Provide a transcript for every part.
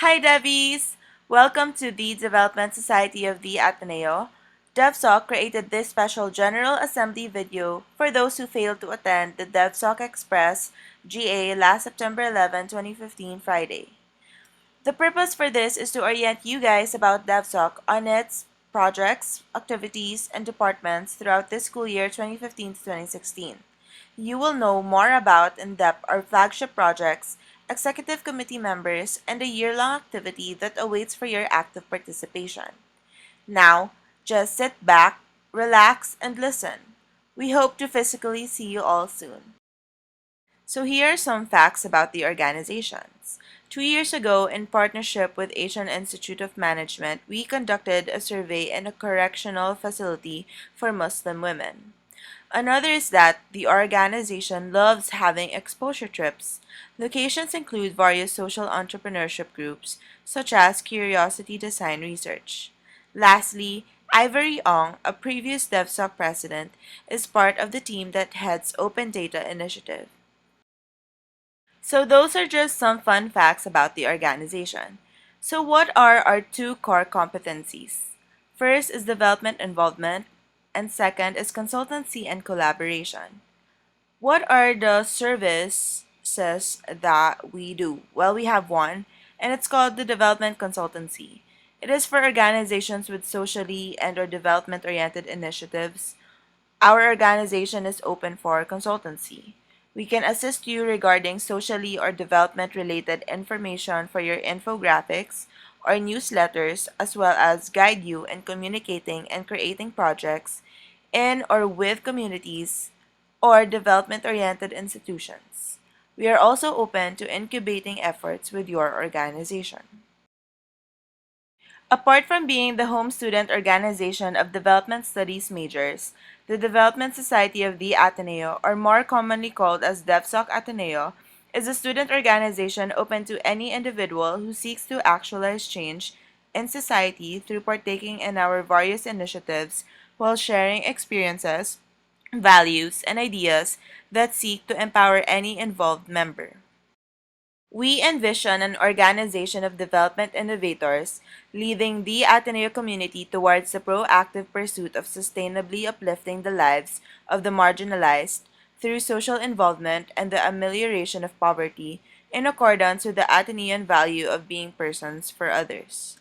Hi Devvies! Welcome to the Development Society of the Ateneo. DevSoc created this special General Assembly video for those who failed to attend the DevSoc Express GA last September 11, 2015 Friday. The purpose for this is to orient you guys about DevSoc on its projects, activities, and departments throughout this school year 2015 to 2016. You will know more about in-depth our flagship projects, executive committee members, and a year-long activity that awaits for your active participation. Now, just sit back, relax, and listen. We hope to physically see you all soon. So here are some facts about the organizations. 2 years ago, in partnership with Asian Institute of Management, we conducted a survey in a correctional facility for Muslim women. Another is that the organization loves having exposure trips. Locations include various social entrepreneurship groups, such as Curiosity Design Research. Lastly, Ivory Ong, a previous DevSoc president, is part of the team that heads Open Data Initiative. So those are just some fun facts about the organization. So what are our two core competencies? First is development involvement, and second is consultancy and collaboration. What are the services that we do? Well, we have one, and it's called the development consultancy. It is for organizations with socially and or development-oriented initiatives. Our organization is open for consultancy. We can assist you regarding socially or development-related information for your infographics or newsletters, as well as guide you in communicating and creating projects in or with communities or development-oriented institutions. We are also open to incubating efforts with your organization. Apart from being the home student organization of development studies majors, the Development Society of the Ateneo, or more commonly called as DevSoc Ateneo, is a student organization open to any individual who seeks to actualize change in society through partaking in our various initiatives while sharing experiences, values, and ideas that seek to empower any involved member. We envision an organization of development innovators leading the Ateneo community towards the proactive pursuit of sustainably uplifting the lives of the marginalized through social involvement and the amelioration of poverty in accordance with the Atenean value of being persons for others.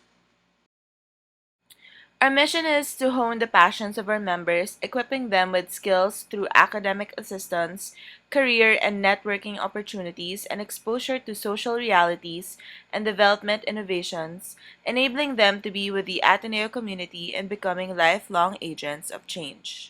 Our mission is to hone the passions of our members, equipping them with skills through academic assistance, career and networking opportunities, and exposure to social realities and development innovations, enabling them to be with the Ateneo community and becoming lifelong agents of change.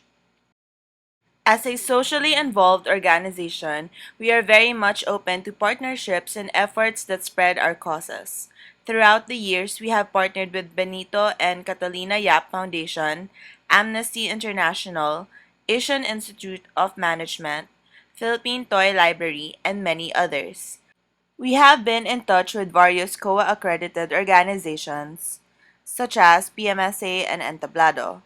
As a socially involved organization, we are very much open to partnerships and efforts that spread our causes. Throughout the years, we have partnered with Benito and Catalina Yap Foundation, Amnesty International, Asian Institute of Management, Philippine Toy Library, and many others. We have been in touch with various COA-accredited organizations, such as PMSA and Entablado.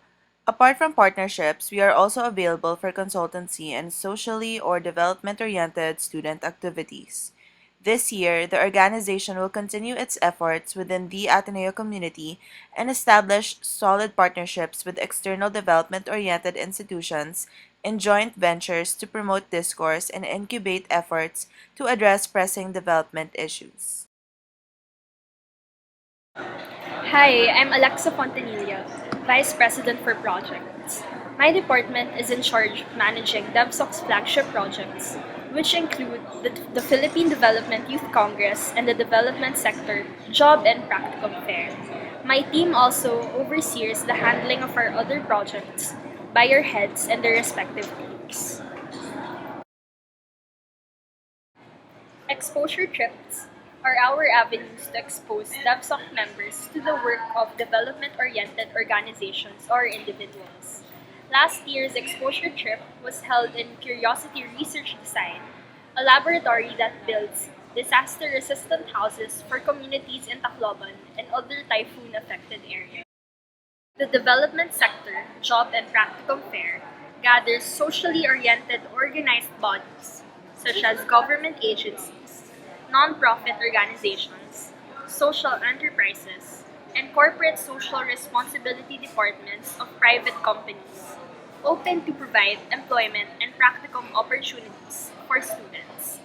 Apart from partnerships, we are also available for consultancy and socially or development-oriented student activities. This year, the organization will continue its efforts within the Ateneo community and establish solid partnerships with external development-oriented institutions in joint ventures to promote discourse and incubate efforts to address pressing development issues. Hi, I'm Alexa Fontanilla, Vice President for Projects. My department is in charge of managing DevSoc's flagship projects, which include the Philippine Development Youth Congress and the Development Sector Job and Practicum Fair. My team also oversees the handling of our other projects by our heads and their respective teams. Exposure trips are our avenues to expose DevSoc members to the work of development-oriented organizations or individuals. Last year's exposure trip was held in Curiosity Research Design, a laboratory that builds disaster-resistant houses for communities in Tacloban and other typhoon-affected areas. The development sector, job and practicum fair, gathers socially oriented organized bodies, such as government agencies, non-profit organizations, social enterprises, and corporate social responsibility departments of private companies, open to provide employment and practicum opportunities for students.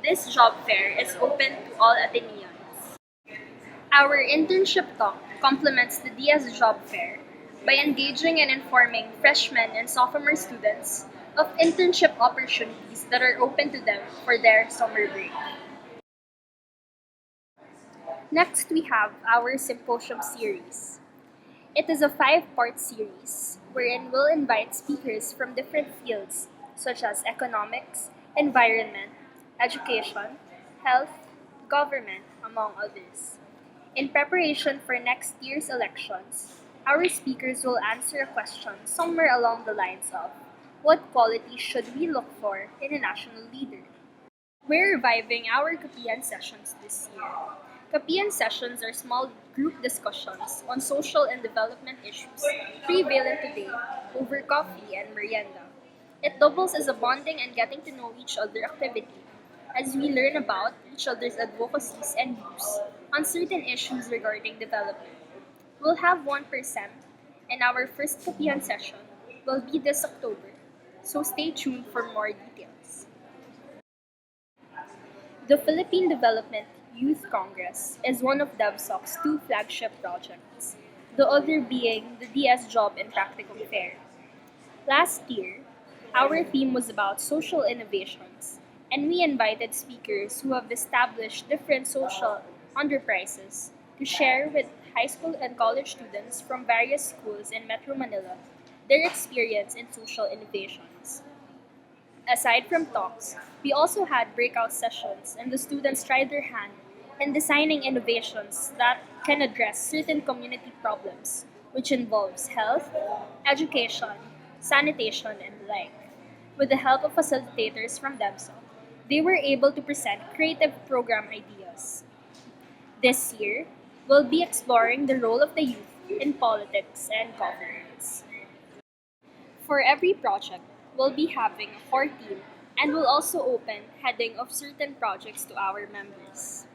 This job fair is open to all Ateneans. Our internship talk complements the DS job fair by engaging and informing freshmen and sophomore students of internship opportunities that are open to them for their summer break. Next, we have our symposium series. It is a 5-part series wherein we'll invite speakers from different fields such as economics, environment, education, health, government, among others. In preparation for next year's elections, our speakers will answer a question somewhere along the lines of what qualities should we look for in a national leader? We're reviving our Kapian sessions this year. Kapian sessions are small group discussions on social and development issues prevalent today over coffee and merienda. It doubles as a bonding and getting to know each other activity as we learn about each other's advocacies and views on certain issues regarding development. We'll have 1%, and our first Kapian session will be this October, so stay tuned for more details. The Philippine Development Youth Congress is one of DevSoc's 2 flagship projects, the other being the DS Job and Practicum Fair. Last year, our theme was about social innovations, and we invited speakers who have established different social enterprises to share with high school and college students from various schools in Metro Manila their experience in social innovations. Aside from talks, we also had breakout sessions and the students tried their hand in designing innovations that can address certain community problems, which involves health, education, sanitation, and the like. With the help of facilitators from DevSoc, they were able to present creative program ideas. This year, we'll be exploring the role of the youth in politics and governance. For every project, we'll be having a core team and will also open heading of certain projects to our members.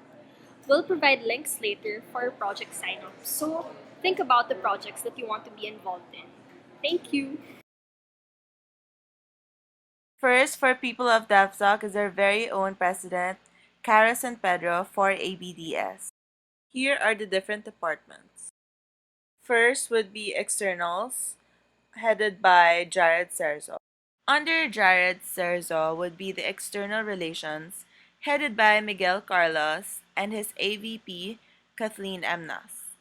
We'll provide links later for project sign-ups, so think about the projects that you want to be involved in. Thank you! First, for people of DevSoc is our very own president, Cara San Pedro for ABDS. Here are the different departments. First would be externals, headed by Jared Serzo. Under Jared Serzo would be the external relations, headed by Miguel Carlos and his AVP, Kathleen Emnas.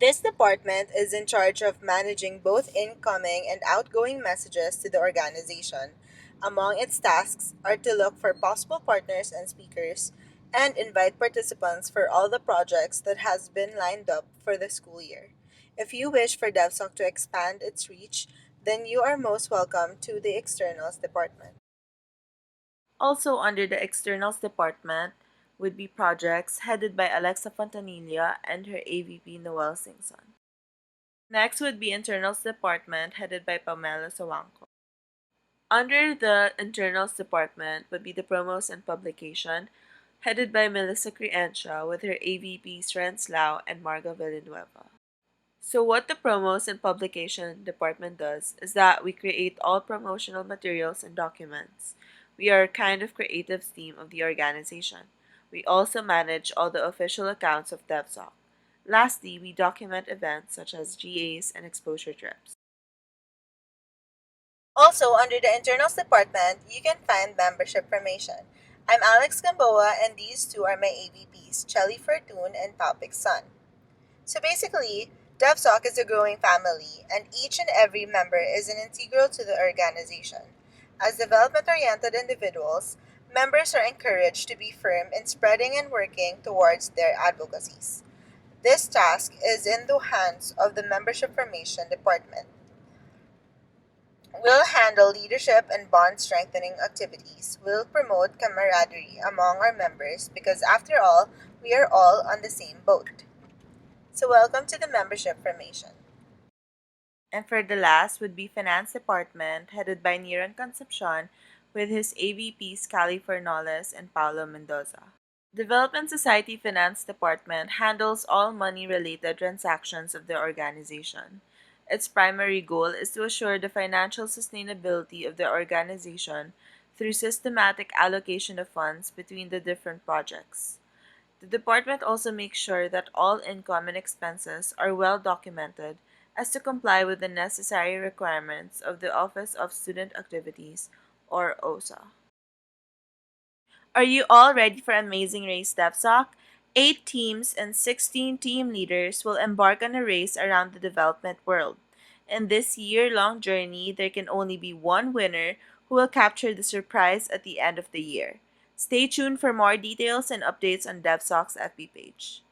This department is in charge of managing both incoming and outgoing messages to the organization. Among its tasks are to look for possible partners and speakers and invite participants for all the projects that has been lined up for the school year. If you wish for DevSoc to expand its reach, then you are most welcome to the externals department. Also under the externals department would be projects headed by Alexa Fontanilla and her AVP Noel Singson. Next would be internals department headed by Pamela Sawanco. Under the internals department would be the promos and publication headed by Melissa Crientia with her AVPs Renz Lau and Marga Villanueva. So what the promos and publication department does is that we create all promotional materials and documents. We are a kind of creative team of the organization. We also manage all the official accounts of DevSoc. Lastly, we document events such as GAs and exposure trips. Also, under the internals department, you can find membership formation. I'm Alex Gamboa, and these two are my AVPs, Chelly Fortune and Topic Sun. So basically, DevSoc is a growing family, and each and every member is an integral to the organization. As development-oriented individuals, members are encouraged to be firm in spreading and working towards their advocacies. This task is in the hands of the membership formation department. We'll handle leadership and bond strengthening activities. We'll promote camaraderie among our members because, after all, we are all on the same boat. So, welcome to the membership formation. And for the last would be Finance Department, headed by Niran Concepcion with his AVPs Cali Fernales and Paulo Mendoza. Development Society Finance Department handles all money-related transactions of the organization. Its primary goal is to assure the financial sustainability of the organization through systematic allocation of funds between the different projects. The department also makes sure that all income and expenses are well documented as to comply with the necessary requirements of the Office of Student Activities, or OSA. Are you all ready for Amazing Race DevSoc? 8 teams and 16 team leaders will embark on a race around the development world. In this year-long journey, there can only be one winner who will capture the surprise at the end of the year. Stay tuned for more details and updates on DevSoc's FB page.